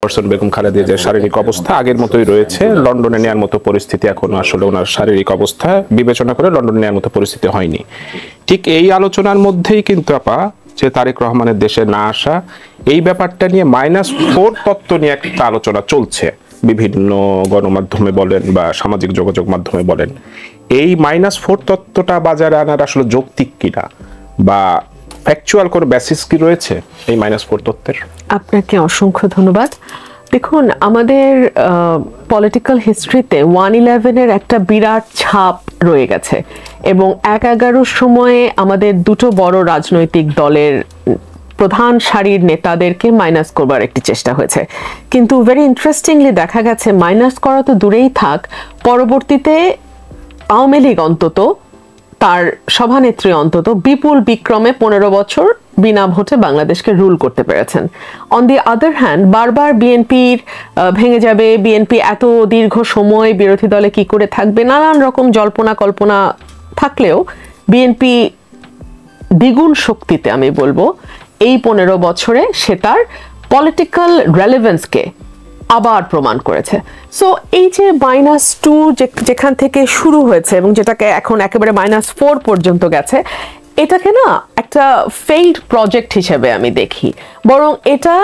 Chairperson Begum Khaleda জিয়ার শারীরিক অবস্থা আগের মতোই রয়েছে। লন্ডনে নেওয়ার মতো পরিস্থিতি এখনো আসলে ওনার শারীরিক অবস্থা বিবেচনা করে লন্ডনে নেওয়ার মতো পরিস্থিতি হয়নি। ঠিক এই আলোচনার মধ্যেই কিন্তু আপা যে তারেক রহমানের দেশে না আসা, এই ব্যাপারটা নিয়ে -4 তত্ত্ব নিয়ে একটা আলোচনা চলছে বিভিন্ন গণমাধ্যমে বলেন বা সামাজিক যোগাযোগ মাধ্যমে বলেন। এই -4 তত্ত্বটা বাজারে আনার আসলে যৌক্তিক কিনা বা ফ্যাকচুয়াল কোনো বেসিস কি রয়েছে এই -4 তত্ত্বের? আপনাকে অসংখ্য ধন্যবাদ। দেখুন, আমাদের পলিটিক্যাল হিস্ট্রিতে 1/11-এর একটা বিরাট ছাপ রয়ে গেছে এবং 1/11-র সময়ে আমাদের দুটো বড় রাজনৈতিক দলের প্রধান সারির নেতাদেরকে মাইনাস করবার একটি চেষ্টা হয়েছে, কিন্তু ভেরি ইন্টারেস্টিংলি দেখা গেছে মাইনাস করা তো দূরেই থাক, পরবর্তীতে আওয়ামী লীগ অন্তত তার সভানেত্রী অন্তত বিপুল বিক্রমে 15 বছর বিনা ভোটে বাংলাদেশকে রুল করতে পেরেছেন। অন দি আদার হ্যান্ড বারবার বিএনপির ভেঙে যাবে, বিএনপি এত দীর্ঘ সময় বিরোধী দলে কি করে থাকবে, নানান রকম জল্পনা কল্পনা থাকলেও বিএনপি দ্বিগুণ শক্তিতে আমি বলবো এই 15 বছরে সে তার পলিটিক্যাল রেলেভেন্সকে আবার প্রমাণ করেছে। সো এই যে -2 যেখান থেকে শুরু হয়েছে এবং যেটাকে এখন একেবারে -4 পর্যন্ত গেছে, এটাকে না একটা ফেইল্ড প্রজেক্ট হিসেবে আমি দেখি, বরং এটা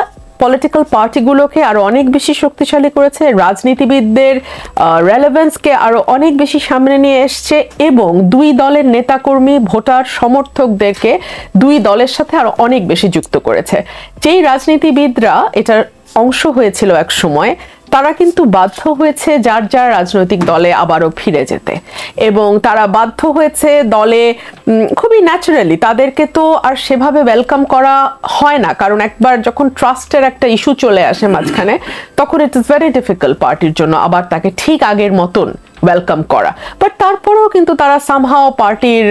পলিটিক্যাল পার্টিগুলোকে আরো অনেক বেশি শক্তিশালী করেছে, রাজনীতিবিদদের রেলেভেন্সকে আরো অনেক বেশি সামনে নিয়ে এসছে এবং দুই দলের নেতাকর্মী ভোটার সমর্থকদেরকে দুই দলের সাথে আরো অনেক বেশি যুক্ত করেছে। যেই রাজনীতিবিদরা এটার অংশ হয়েছিল এক সময়, তারা কিন্তু বাধ্য হয়েছে যার যার রাজনৈতিক দলে আবারও ফিরে যেতে এবং তারা বাধ্য হয়েছে দলে খুবই ন্যাচারালি, তাদেরকে তো আর সেভাবে ওয়েলকাম করা হয় না, কারণ একবার যখন ট্রাস্টের একটা ইস্যু চলে আসে মাঝখানে, তখন ইট ইজ ভেরি ডিফিকাল্ট পার্টির জন্য আবার তাকে ঠিক আগের মতন ওয়েলকাম করা। বাট তারপরেও কিন্তু তারা সামহাও পার্টির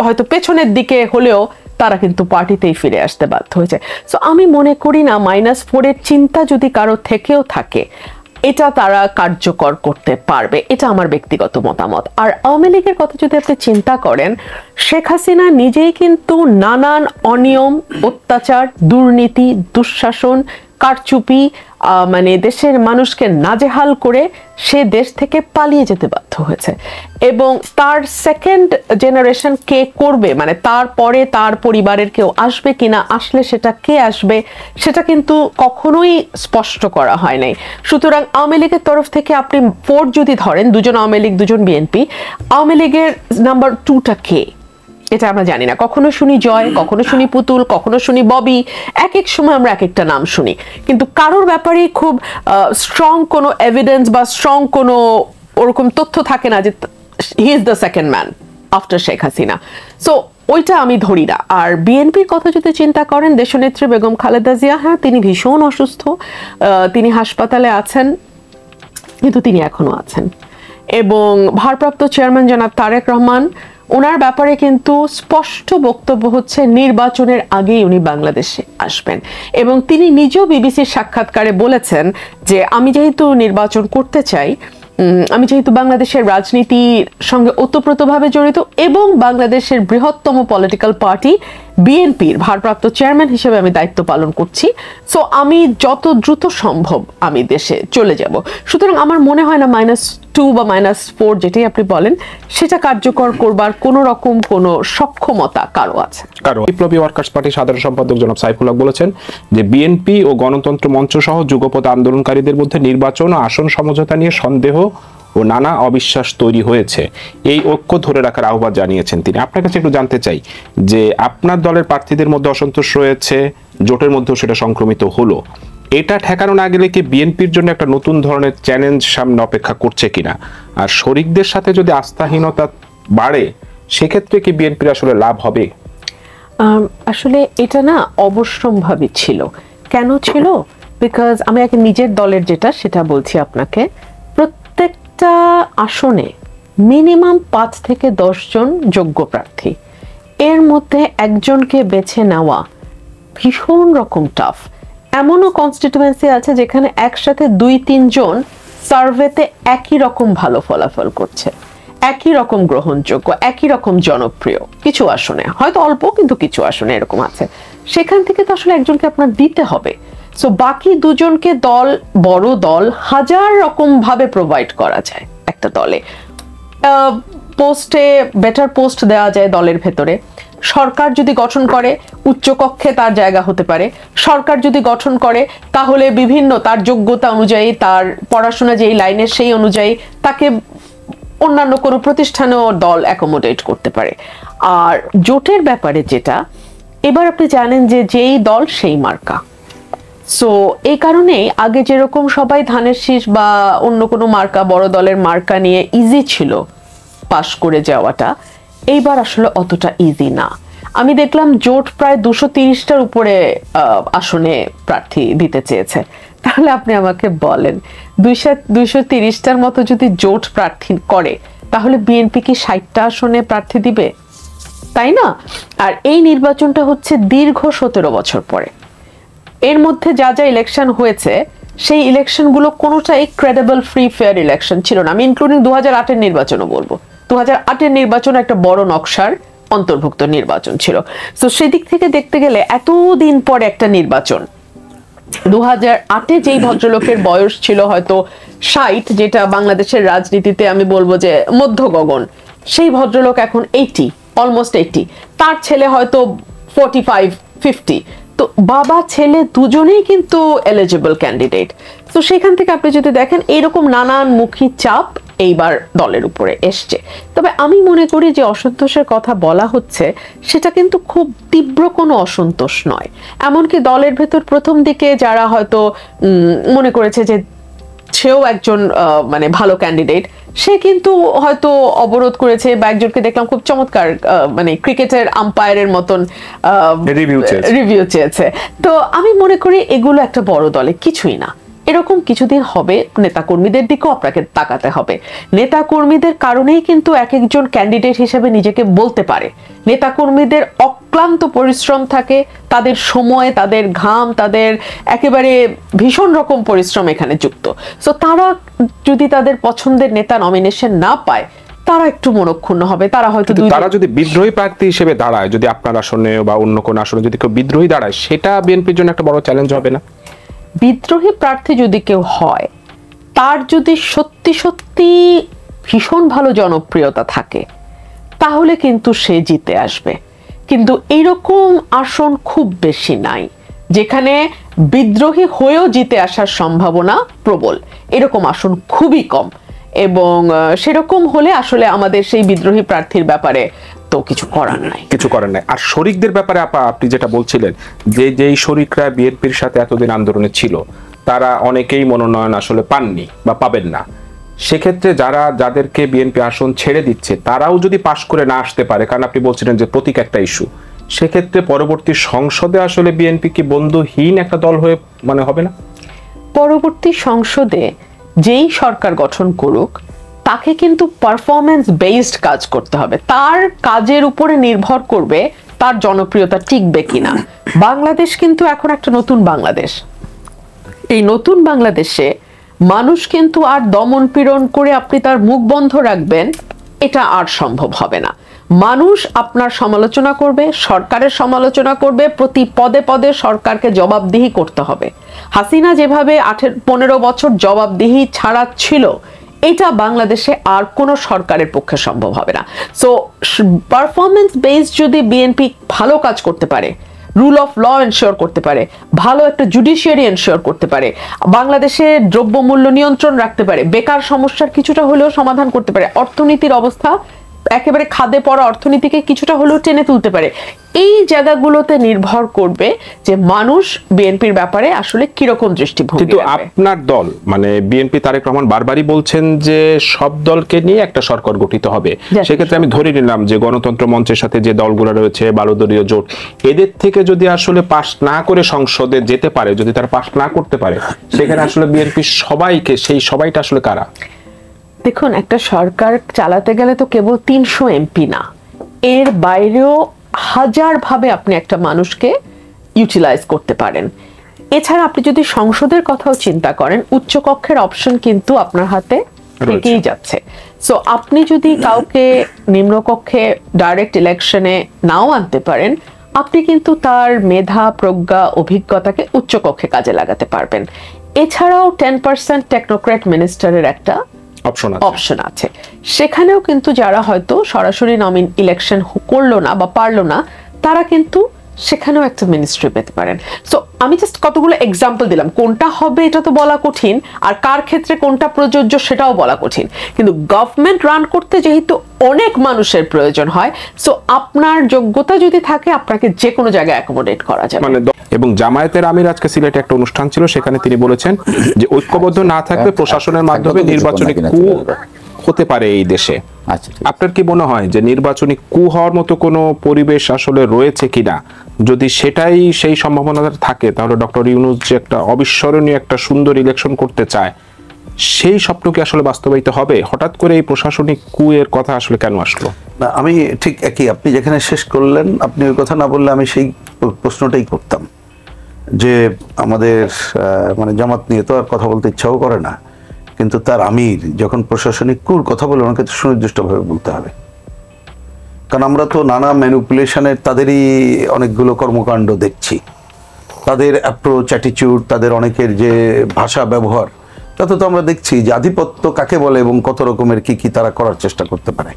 হয়তো পেছনের দিকে হলেও তারা কিন্তু পার্টিতেই ফিরে আসতে বাধ্য হয়েছে। সো আমি মনে করি না -4-এর চিন্তা যদি কারো থেকেও থাকে, এটা তারা কার্যকর করতে পারবে, এটা আমার ব্যক্তিগত মতামত। আর আওয়ামী লীগের কথা যদি আপনি চিন্তা করেন, শেখ হাসিনা নিজেই কিন্তু নানান অনিয়ম, অত্যাচার, দুর্নীতি, দুঃশাসন, কারচুপি মানে দেশের মানুষকে নাজেহাল করে সে দেশ থেকে পালিয়ে যেতে বাধ্য হয়েছে এবং তার সেকেন্ড জেনারেশন কে করবে, মানে তারপরে তার পরিবারের কেউ আসবে কিনা, আসলে সেটা কে আসবে সেটা কিন্তু কখনোই স্পষ্ট করা হয় নাই। সুতরাং আওয়ামী লীগের তরফ থেকে আপনি 4 যদি ধরেন, দুজন আওয়ামী লীগ দুজন বিএনপি, আওয়ামী লীগের নাম্বার 2টা কে এটা আমরা জানি না। কখনো শুনি জয়, কখনো শুনি পুতুল, কখনো শুনি ববি, এক এক সময় আমরা এক একটা নাম শুনি, কিন্তু কারোর ব্যাপারে খুব স্ট্রং কোনো এভিডেন্স বা স্ট্রং কোনো ওরকম তথ্য থাকে না যে he is the second man after Sheikh Hasina. So ওইটা আমি ধরি না। আর বিএনপির কথা যদি চিন্তা করেন, দেশনেত্রী বেগম খালেদা জিয়া, হ্যাঁ তিনি ভীষণ অসুস্থ, তিনি হাসপাতালে আছেন, কিন্তু তিনি এখনো আছেন এবং ভারপ্রাপ্ত চেয়ারম্যান জনাব তারেক রহমান, ওনার ব্যাপারে কিন্তু স্পষ্ট বক্তব্য হচ্ছে নির্বাচনের আগেই উনি বাংলাদেশে আসবেন এবং তিনি নিজেও বিবিসির সাক্ষাৎকারে বলেছেন যে আমি যেহেতু নির্বাচন করতে চাই, আমি যেহেতু বাংলাদেশের রাজনীতির সঙ্গে ওতপ্রোতভাবে জড়িত এবং বাংলাদেশের বৃহত্তম পলিটিক্যাল পার্টি বিএনপির ভারপ্রাপ্ত চেয়ারম্যান হিসেবে আমি দায়িত্ব পালন করছি, সো আমি যত দ্রুত সম্ভব আমি দেশে চলে যাব। সুতরাং আমার মনে হয় না -2 বা -4 যেটাই আপনি বলেন সেটা কার্যকর করবার কোনো রকম কোনো সক্ষমতা কারো আছে। বিপ্লবী ওয়ার্কার্স পার্টির সাধারণ সম্পাদক জনাব সাইফুল হক বলেছেন যে বিএনপি ও গণতন্ত্র মঞ্চ সহ যুগপৎ আন্দোলনকারীদের মধ্যে নির্বাচন ও আসন সমঝোতা নিয়ে সন্দেহ ও নানা অবিশ্বাস তৈরি হয়েছে, এই ঐক্য ধরে রাখার আহ্বান জানিয়েছেন তিনি। আপনার কাছে একটু জানতে চাই যে আপনার দলের প্রার্থীদের মধ্যে অসন্তোষ রয়েছে, জোটের মধ্যেও সেটা সংক্রমিত হলো, এটা ঠেকানো না গেলে কি বিএনপির জন্য একটা নতুন ধরনের চ্যালেঞ্জ সামনে অপেক্ষা করছে কিনা? আর শরিকদের সাথে যদি আস্থাহীনতা বাড়ে, সেক্ষেত্রে কি বিএনপির আসলে লাভ হবে? আসলে এটা না অবশ্যম্ভাবী ছিল। কেন ছিল? বিকজ আমি আগে নিজের দলের যেটা সেটা বলছি আপনাকে, প্রত্যেকটা আসনে মিনিমাম 5 থেকে 10 জন যোগ্য প্রার্থী, এর মধ্যে একজনকে বেছে নেওয়া ভীষণ রকম টাফ। এমনও কনস্টিটিউয়েন্সি আছে যেখানে একসাথে 2-3 জন সার্ভেতে একই রকম ভালো ফলাফল করছে, একই রকম গ্রহণযোগ্য, একই রকম জনপ্রিয়, কিছু আসনে হয়তো অল্প কিন্তু কিছু আসনে এরকম আছে। সেখান থেকে তো আসলে একজনকে আপনার দিতে হবে। সো বাকি দুজনকে বড় দল হাজার রকম ভাবে প্রোভাইড করা যায় একটা দলে। পোস্টে বেটার পোস্ট দেওয়া যায় দলের ভেতরে। সরকার যদি গঠন করে উচ্চকক্ষে তার জায়গা হতে পারে। সরকার যদি গঠন করে তাহলে বিভিন্ন তার যোগ্যতা অনুযায়ী, তার পড়াশোনা যেই লাইনের সেই অনুযায়ী তাকে অন্যান্য কোনো প্রতিষ্ঠানেও দল অ্যাকোমোডেট করতে পারে। আর জোটের ব্যাপারে যেটা, এবার আপনি জানেন যে যেই দল সেই মার্কা। সো এই কারণে আগে যেরকম সবাই ধানের শীষ বা অন্য কোনো মার্কা, বড় দলের মার্কা নিয়ে ইজি ছিল পাশ করে যাওয়াটা, এইবার আসলে অতটা ইজি না। আমি দেখলাম জোট প্রায় 230টার উপরে আসনে প্রার্থী দিতে চেয়েছে। তাহলে আপনি আমাকে বলেন 230টার মতো যদি জোট প্রার্থী করে তাহলে বিএনপি কি 60টা আসনে প্রার্থী দিবে? তাই না? আর এই নির্বাচনটা হচ্ছে দীর্ঘ 17 বছর পরে। এর মধ্যে যা যা ইলেকশন হয়েছে সেই ইলেকশনগুলো কোনোটাই ক্রেডিবল, ফ্রি, ফেয়ার ইলেকশন ছিল না। আমি ইনক্লুডিং 2008-এর নির্বাচনও বলবো। 2008-এর নির্বাচন একটা বড় নকশার অন্তর্ভুক্ত নির্বাচন ছিল। তো সেদিক থেকে দেখতে গেলে এতদিন পরে একটা নির্বাচন, 2008-এ যেই ভদ্রলোকের বয়স ছিল হয়তো 60, যেটা বাংলাদেশের রাজনীতিতে আমি বলবো যে মধ্য গগন, সেই ভদ্রলোক এখন 80, অলমোস্ট 80। তার ছেলে হয়তো 45-50। তো বাবা ছেলে দুজনেই কিন্তু এলিজিবল ক্যান্ডিডেট। তো সেখান থেকে আপনি যদি দেখেন এইরকম নানানমুখী চাপ এইবার দলের উপরে এসছে। তবে আমি মনে করি যে অসন্তোষের কথা বলা হচ্ছে সেটা কিন্তু খুব তীব্র কোনো অসন্তোষ নয়। এমনকি দলের ভেতর প্রথম দিকে যারা হয়তো মনে করেছে যে সেও একজন মানে ভালো ক্যান্ডিডেট, সে কিন্তু হয়তো অবরোধ করেছে, বা একজনকে দেখলাম খুব চমৎকার মানে ক্রিকেটের আম্পায়ারের মতন রিভিউ চেয়েছে। তো আমি মনে করি এগুলো একটা বড় দলে কিছুই না। এরকম কিছুদিন হবে, নেতাকর্মীদের দিকেও আপনাকে তাকাতে হবে। নেতাকর্মীদের কারণেই কিন্তু এক একজন ক্যান্ডিডেট হিসেবে নিজেকে বলতে পারে। নেতাকর্মীদের অক্লান্ত পরিশ্রম থাকে, তাদের সময়, তাদের ঘাম, তাদের একেবারে ভীষণ রকম পরিশ্রম এখানে যুক্ত। সো তারা যদি তাদের পছন্দের নেতা নমিনেশন না পায়, তারা একটু মনক্ষুণ্ণ হবে। তারা হয়তো তারা যদি বিদ্রোহী প্রার্থী হিসেবে দাঁড়ায়, যদি আপনার আসনে বা অন্য কোন আসনে যদি কেউ বিদ্রোহী দাঁড়ায়, সেটা বিএনপির জন্য একটা বড় চ্যালেঞ্জ হবে না? বিদ্রোহী প্রার্থী যদি কেউ হয়, তার যদি সত্যি সত্যি ভীষণ ভালো জনপ্রিয়তা থাকে, তাহলে কিন্তু সে জিতে আসবে। কিন্তু এইরকম আসন খুব বেশি নাই যেখানে বিদ্রোহী হয়েও জিতে আসার সম্ভাবনা প্রবল। এরকম আসন খুবই কম, এবং সেরকম হলে আসলে আমাদের সেই বিদ্রোহী প্রার্থীর ব্যাপারে তো কিছু করার নাই। আর শরিকদের ব্যাপারে আপনি যেটা বলছিলেন, যে যেই শরিকরা বিএনপির সাথে এতদিন আন্দোলনে ছিল, তারা অনেকেই মনোনয়ন আসলে পাননি বা পাবেন না। সেক্ষেত্রে যাদেরকে বিএনপি আসন ছেড়ে দিচ্ছে, তারাও যদি পাশ করে না আসতে পারে, কারণ আপনি বলছিলেন যে প্রতীক একটা ইস্যু, সেক্ষেত্রে পরবর্তী সংসদে আসলে বিএনপি কি বন্ধুহীন একটা দল হয়ে হবে না? পরবর্তী সংসদে যেই সরকার গঠন করুক, তাকে কিন্তু পারফরম্যান্স বেসড কাজ করতে হবে। তার কাজের উপরে নির্ভর করবে তার জনপ্রিয়তা টিকবে কিনা। বাংলাদেশ কিন্তু এখন একটা নতুন বাংলাদেশ। এই নতুন বাংলাদেশে মানুষ কিন্তু আর দমন পীড়ন করে আপনি তার মুখ বন্ধ রাখবেন, এটা আর সম্ভব হবে না। মানুষ আপনার সমালোচনা করবে, সরকারের সমালোচনা করবে, প্রতি পদে পদে সরকারকে জবাবদিহি করতে হবে। হাসিনা যেভাবে 15 বছর জবাবদিহি ছাড়া ছিল, এটা বাংলাদেশে আর কোনো সরকারের পক্ষে সম্ভব হবে না। সো পারফরম্যান্স বেসড যদি বিএনপি ভালো কাজ করতে পারে, রুল অফ ল এনশিওর করতে পারে, ভালো একটা জুডিশিয়ারি এনশিওর করতে পারে, বাংলাদেশে দ্রব্যমূল্য নিয়ন্ত্রণ রাখতে পারে, বেকার সমস্যার কিছুটা হলেও সমাধান করতে পারে, অর্থনীতির অবস্থা একেবারে খাদে পড়া অর্থনীতিকে কিছুটা হলেও টেনে তুলতে পারে, এই জায়গাগুলোতে নির্ভর করবে যে মানুষ বিএনপির ব্যাপারে আসলে কিরকম দৃষ্টিভঙ্গি। কিন্তু আপনার দল বিএনপি, তারেক রহমান বারবারই বলছেন যে সব দলকে নিয়ে একটা সরকার গঠিত হবে। সেক্ষেত্রে আমি ধরে নিলাম যে গণতন্ত্র মঞ্চের সাথে যে দলগুলো রয়েছে, 12 দলীয় জোট, এদের থেকে যদি আসলে পাস না করে সংসদে যেতে পারে, যদি তারা পাস না করতে পারে, সেখানে আসলে বিএনপি সবাইটা আসলে কারা? দেখুন, একটা সরকার চালাতে গেলে তো কেবল 300 এমপি না, এর বাইরেও হাজার ভাবে আপনি একটা মানুষকে ইউটিলাইজ করতে পারেন। এছাড়া আপনি যদি সংসদের কথাও চিন্তা করেন, উচ্চকক্ষের অপশন কিন্তু আপনার হাতে থেকেই যাচ্ছে। সো আপনি যদি কাউকে নিম্নকক্ষে ডাইরেক্ট ইলেকশনে নাও আনতে পারেন, আপনি কিন্তু তার মেধা, প্রজ্ঞা, অভিজ্ঞতাকে উচ্চকক্ষে কাজে লাগাতে পারবেন। এছাড়াও 10% টেকনোক্র্যাট মিনিস্টারের একটা অপশন আছে। সেখানেও কিন্তু যারা হয়তো সরাসরি ইলেকশন করলো না বা পারলো না, তারা কিন্তু সেখানেও একটা মিনিস্ট্রি পেতে পারেন। সো আমি জাস্ট কতগুলো এক্সাম্পল দিলাম, কোনটা হবে এটা তো বলা কঠিন, আর কার ক্ষেত্রে কোনটা প্রযোজ্য সেটাও বলা কঠিন, কিন্তু গভর্নমেন্ট রান করতে যেহেতু অনেক মানুষের প্রয়োজন হয়, সো আপনার যোগ্যতা যদি থাকে আপনাকে যে কোনো জায়গায় অ্যাকোমোডেট করা যাবে। এবং জামায়াতের আমির আজকে সিলেটে একটা অনুষ্ঠান ছিল, সেখানে তিনি বলেছেন যে ঐক্যবদ্ধ না থাকলে প্রশাসনের মাধ্যমে নির্বাচনী কু হতে পারে এই দেশে। আপনার কি মনে হয় যে নির্বাচনী কু হওয়ার মতো কোনো পরিবেশ আসলে রয়েছে কিনা? যদি সেটাই সেই সম্ভাবনা থাকে, তাহলে ডক্টর ইউনূস যে একটা অবিস্মরণীয় একটা সুন্দর ইলেকশন করতে চায়, সেই স্বপ্ন কি আসলে বাস্তবায়িত হবে? হঠাৎ করে এই প্রশাসনিক কু এর কথা আসলে কেন আসলো? না, আমি ঠিক একই, আপনি যেখানে শেষ করলেন, আপনি ওই কথা না বললে আমি সেই প্রশ্নটাই করতাম যে আমাদের মানে জামাত নিয়ে তো আর কথা বলতে ইচ্ছাও করে না, কিন্তু তার আমির যখন প্রশাসনিক কুর কথা বলে ওনাকে তো সুনির্দিষ্টভাবে বলতে হবে, কারণ আমরা তো নানা ম্যানিপুলেশনের তাদেরই অনেকগুলো কর্মকাণ্ড দেখছি, তাদের অ্যাপ্রোচ, অ্যাটিটিউড, তাদের অনেকের যে ভাষা ব্যবহার, তাতে তো আমরা দেখছি যে আধিপত্য কাকে বলে এবং কত রকমের কি কি তারা করার চেষ্টা করতে পারে।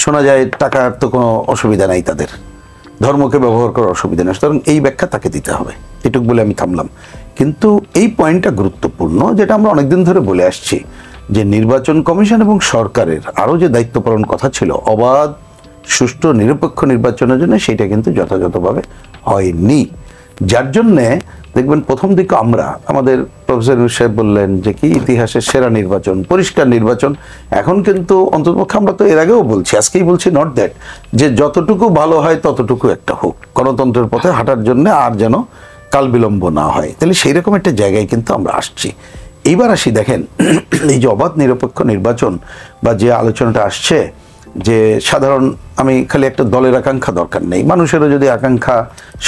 শোনা যায় টাকার তো কোনো অসুবিধা নাই, তাদের ধর্মকে ব্যবহার করার অসুবিধা নেই, সুতরাং এই ব্যাখ্যা তাকে দিতে হবে, এটুকু বলে আমি থামলাম। কিন্তু এই পয়েন্টটা গুরুত্বপূর্ণ, যেটা আমরা অনেকদিন ধরে বলে আসছি, যে নির্বাচন কমিশন এবং সরকারের আরও যে দায়িত্ব পালন কথা ছিল অবাধ, সুষ্ঠু, নিরপেক্ষ নির্বাচনের জন্য, সেটা কিন্তু যথাযথভাবে হয়নি। যার জন্যে দেখবেন প্রথম দিকে আমাদের প্রফেসর ইউনূস সাহেব বললেন যে কি ইতিহাসের সেরা নির্বাচন, পরিষ্কার নির্বাচন। এখন কিন্তু অন্ততপক্ষে আমরা তো এর আগেও বলছি, আজকেই বলছি, নট দ্যাট যে যতটুকু ভালো হয় ততটুকু একটা হোক, গণতন্ত্রের পথে হাঁটার জন্য আর যেন কাল বিলম্ব না হয়। তাহলে সেই রকম একটা জায়গায় কিন্তু আমরা আসছি। এইবার আসি, দেখেন এই যে অবাধ নিরপেক্ষ নির্বাচন বা যে আলোচনাটা আসছে, যে সাধারণ, আমি খালি একটা দলের আকাঙ্ক্ষা দরকার নেই, মানুষেরও যদি আকাঙ্ক্ষা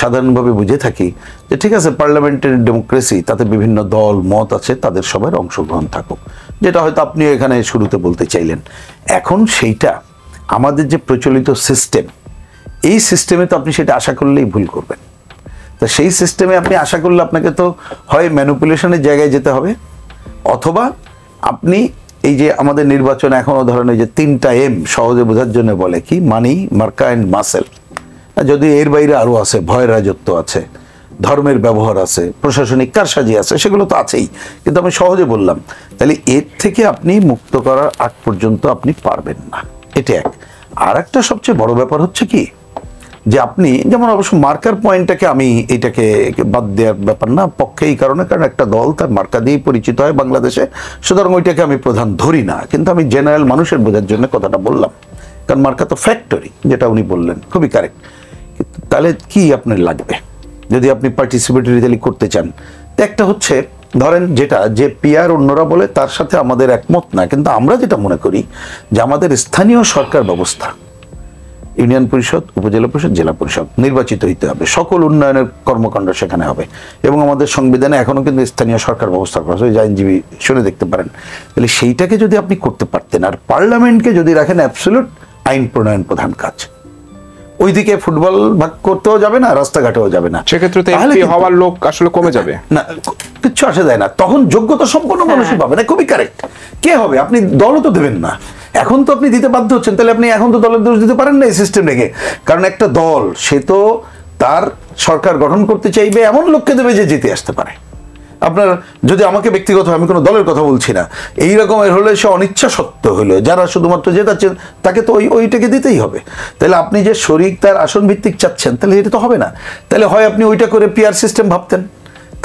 সাধারণভাবে বুঝে থাকি যে ঠিক আছে পার্লামেন্টের ডেমোক্রেসি, তাতে বিভিন্ন দল মত আছে, তাদের সবার অংশগ্রহণ থাকুক, যেটা হয়তো আপনি এখানে শুরুতে বলতে চাইলেন। এখন সেইটা আমাদের যে প্রচলিত সিস্টেম, এই সিস্টেমে তো আপনি সেটা আশা করলেই ভুল করবেন। তা সেই সিস্টেমে আপনি আশা করলে আপনাকে তো হয় ম্যানিপুলেশনের জায়গায় যেতে হবে, অথবা আপনি এই যে আমাদের নির্বাচন এখনো ধরনের যে 3টা M সহজে বোঝার জন্য বলে কি, মানি, মার্কা অ্যান্ড মাসেল, যদি এর বাইরে আরো আছে, ভয়ের রাজত্ব আছে, ধর্মের ব্যবহার আছে, প্রশাসনিক কারসাজি আছে, সেগুলো তো আছেই, কিন্তু আমি সহজে বললাম। তাহলে এর থেকে আপনি মুক্ত করার আগ পর্যন্ত আপনি পারবেন না, এটা এক। আর একটা সবচেয়ে বড় ব্যাপার হচ্ছে কি, যে আপনি যেমন অবশ্য মার্কার পয়েন্টটাকে আমি এটাকে বাদ দেওয়ার ব্যাপার না পক্ষে, এই কারণে, কারণ একটা দল তার মার্কা দিয়েই পরিচিত হয় বাংলাদেশে, সুতরাং ওইটাকে আমি প্রধান ধরি না, কিন্তু আমি জেনারেল মানুষের বোঝার জন্য কথাটা বললাম, কারণ মার্কা তো ফ্যাক্টরি, যেটা উনি বললেন খুবই কারেক্ট। তাহলে কি আপনার লাগবে যদি আপনি পার্টিসিপেটরি র্যালি করতে চান? একটা হচ্ছে ধরেন যেটা যে পিআর অন্যরা বলে তার সাথে আমাদের একমত না, কিন্তু আমরা যেটা মনে করি যে আমাদের স্থানীয় সরকার ব্যবস্থা, ইউনিয়ন পরিষদ, উপজেলা পরিষদ, জেলা পরিষদ নির্বাচিত হইতে হবে, সকল উন্নয়নের কর্মকাণ্ড সেখানে হবে, এবং আমাদের সংবিধানে এখনো কিন্তু স্থানীয় সরকার ব্যবস্থা করা আছে, আইনজীবী শুনে দেখতে পারেন। তাহলে সেইটাকে যদি আপনি করতে পারতেন, আর পার্লামেন্টকে যদি রাখেন অ্যাবসলিউট আইন প্রণয়ন প্রধান কাজ, ওইদিকে ফুটবল ভাগ করতেও যাবে না, রাস্তাঘাটেও যাবে না, সেক্ষেত্রে এমপি হওয়ার লোক আসলে কমে যাবে না, কিচ্ছু আসে যায় না, তখন যোগ্যতা সম্পন্ন মানুষই পাবে না। খুবই কারেক্ট। কে হবে? আপনি দলও তো দেবেন না, এখন তো আপনি দিতে বাধ্য হচ্ছেন, তাহলে আপনি এখন তো দলের দোষ দিতে পারেন না এই সিস্টেম রেখে, কারণ একটা দল সে তো তার সরকার গঠন করতে চাইবে এমন লোককে দেবে যে জিতে আসতে পারে। আপনার যদি আমাকে ব্যক্তিগত, আমি কোনো দলের কথা বলছি না, এই রকমের হলে সে অনিচ্ছা সত্ত্ব হলো, যারা শুধুমাত্র জেতাচ্ছেন তাকে তো ওইটাকে দিতেই হবে। তাহলে আপনি যে শরিক তার আসন ভিত্তিক চাচ্ছেন, তাহলে এটা তো হবে না। তাহলে হয় আপনি ওইটা করে পিআর সিস্টেম ভাবতেন,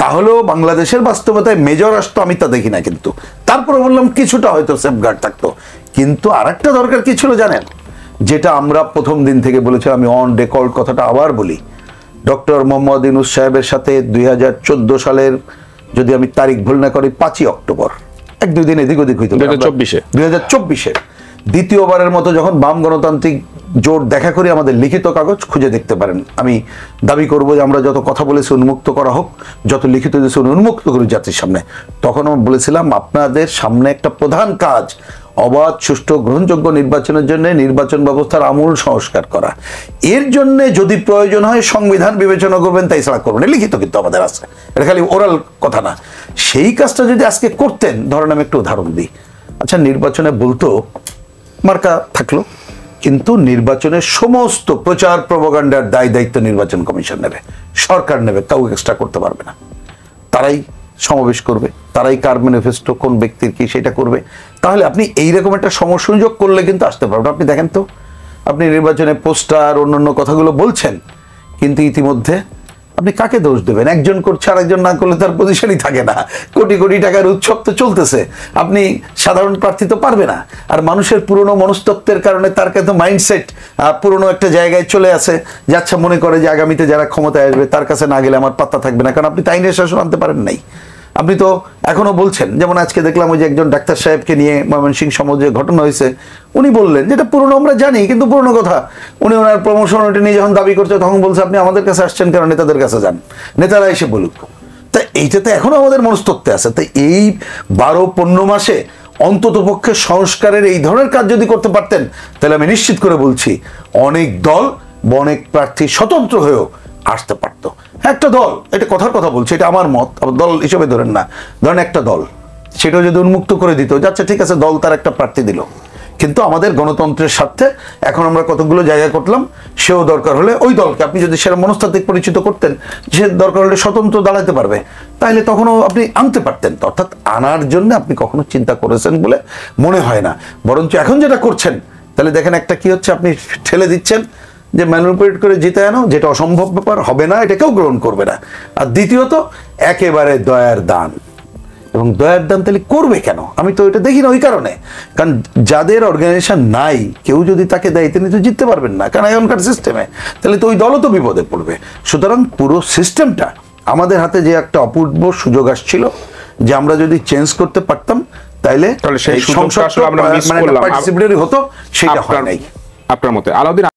তাহলেও বাংলাদেশের বাস্তবতায় মেজর আসতো, আমি তা দেখি না, কিন্তু তারপরে বললাম কিছুটা হয়তো সেফগার্ড থাকতো। কিন্তু আর একটা দরকার কি ছিল জানেন, যেটা আমরা প্রথম দিন থেকে বলেছিলাম, আমি অন রেকর্ড কথাটা আবার বলি, ডক্টর মোহাম্মদ ইউনূস সাহেবের সাথে 2014 সালের, যদি আমি তারিখ ভুল না করি, 5ই অক্টোবর, 1-2 দিন এদিক ওদিক হইতো, 2024 দ্বিতীয়বারের মতো যখন বাম গণতান্ত্রিক জোট দেখা করি, আমাদের লিখিত কাগজ খুঁজে দেখতে পারেন, আমি দাবি করবো যে আমরা যত কথা বলেছি উন্মুক্ত করা হোক, যত লিখিত দিয়েছি উন্মুক্ত করি জাতির সামনে। তখন আমরা বলেছিলাম আপনাদের সামনে একটা প্রধান কাজ, অবাধ, সুষ্ঠু, গ্রহণযোগ্য নির্বাচনের জন্য নির্বাচন ব্যবস্থার আমূল সংস্কার করা। এর জন্য যদি প্রয়োজন হয় সংবিধান বিবেচনা করবেন, তাই ছাড়া করবেন। লিখিত কিন্তু আমাদের আছে, এটা খালি ওরাল কথা না। সেই কাজটা যদি আজকে করতেন, ধরেন আমি একটু উদাহরণ দিই। আচ্ছা, নির্বাচনে বলতো মার্কা থাকলো, কিন্তু নির্বাচনের সমস্ত প্রচার প্রপাগান্ডার দায় দায়িত্ব নির্বাচন কমিশন নেবে, সরকার নেবে, কাউ এক্সট্রা করতে পারবে না। তারাই সমাবেশ করবে, তারাই কার ম্যানিফেস্টো কোন ব্যক্তির কি সেটা করবে। তাহলে আপনি এইরকম একটা সমসংযোগ করলে কিন্তু আসতে পারবেন। আপনি দেখেন তো, আপনি নির্বাচনে পোস্টার অন্যান্য কথাগুলো বলছেন, কিন্তু ইতিমধ্যে আপনি কাকে দোষ দেবেন? একজন করছে আর একজন না করলে তার পজিশনই থাকে না। কোটি কোটি টাকার উৎসব তো চলতেছে, আপনি সাধারণ প্রার্থী তো পারবে না। আর মানুষের পুরনো মনস্তত্ত্বের কারণে তার কাছে মাইন্ডসেট পুরনো একটা জায়গায় চলে আসে, যাচ্ছে মনে করে যে আগামীতে যারা ক্ষমতায় আসবে তার কাছে না গেলে আমার পাত্তা থাকবে না, কারণ আপনি তো আইনের শাসন আনতে পারেন নাই। আপনি তো এখনো বলছেন, যেমন আজকে দেখলাম ওই যে একজন ডাক্তার সাহেবকে নিয়ে ময়মনসিংহ সমাজে ঘটনা হয়েছে, উনি বললেন যেটা পুরনো আমরা জানি, কিন্তু পুরনো কথা। উনি ওনার প্রমোশন ওটা নিয়ে যখন দাবি করছে, তখন বলছে আপনি আমাদের কাছে আসছেন কেন, নেতাদের কাছে যান, নেতারা এসে বলুক। তা এইটাতে এখনো আমাদের মনস্তত্ত্বে আছে। তাই এই 12-15 মাসে অন্তত পক্ষে সংস্কারের এই ধরনের কাজ যদি করতে পারতেন, তাহলে আমি নিশ্চিত করে বলছি অনেক দল বা অনেক প্রার্থী স্বতন্ত্র হয়েও আসতে পারত। একটা দল, এটা কথার কথা বলছে, এটা আমার মত, দল হিসেবে ধরেন না, ধরেন একটা দল সেটাও যদি উন্মুক্ত করে দিত, যাচ্ছে ঠিক আছে, দল তার একটা প্রার্থী দিল, কিন্তু আমাদের গণতন্ত্রের স্বার্থে এখন আমরা কতগুলো জায়গা করলাম, সেও দরকার হলে ওই দলকে আপনি যদি সেটা মনস্তাত্ত্বিক পরিচিত করতেন, সে দরকার হলে স্বতন্ত্র দাঁড়াতে পারবে, তাহলে তখনও আপনি আনতে পারতেন। অর্থাৎ আনার জন্য আপনি কখনো চিন্তা করেছেন বলে মনে হয় না। বরঞ্চ এখন যেটা করছেন, তাহলে দেখেন একটা কি হচ্ছে, আপনি ঠেলে দিচ্ছেন যে ম্যানিপুলেট করে জিতে আনো, যেটা অসম্ভব ব্যাপার, হবে না, এটা কেউ গ্রহণ করবে না। আর দ্বিতীয়ত একেবারে দয়ার দান, এবং দয়ার দান তাহলে করবে কেন? আমি তো এটা দেখি না ওই কারণে, কারণ যাদের অর্গানাইজেশন নাই, কেউ যদি তাকে দেয় তিনি তো জিততে পারবেন না, কারণ এখনকার সিস্টেমে, তাহলে তো ওই দলও তো বিপদে পড়বে। সুতরাং পুরো সিস্টেমটা আমাদের হাতে যে একটা অপূর্ব সুযোগ আসছিল, যে আমরা যদি চেঞ্জ করতে পারতাম, তাইলে সেই সুযোগটা আসলে আমরা মিস করলাম, পার্টিসিপেটরি হতো, সেটা হয় নাই। আপনার মতে আলাউদ্দিন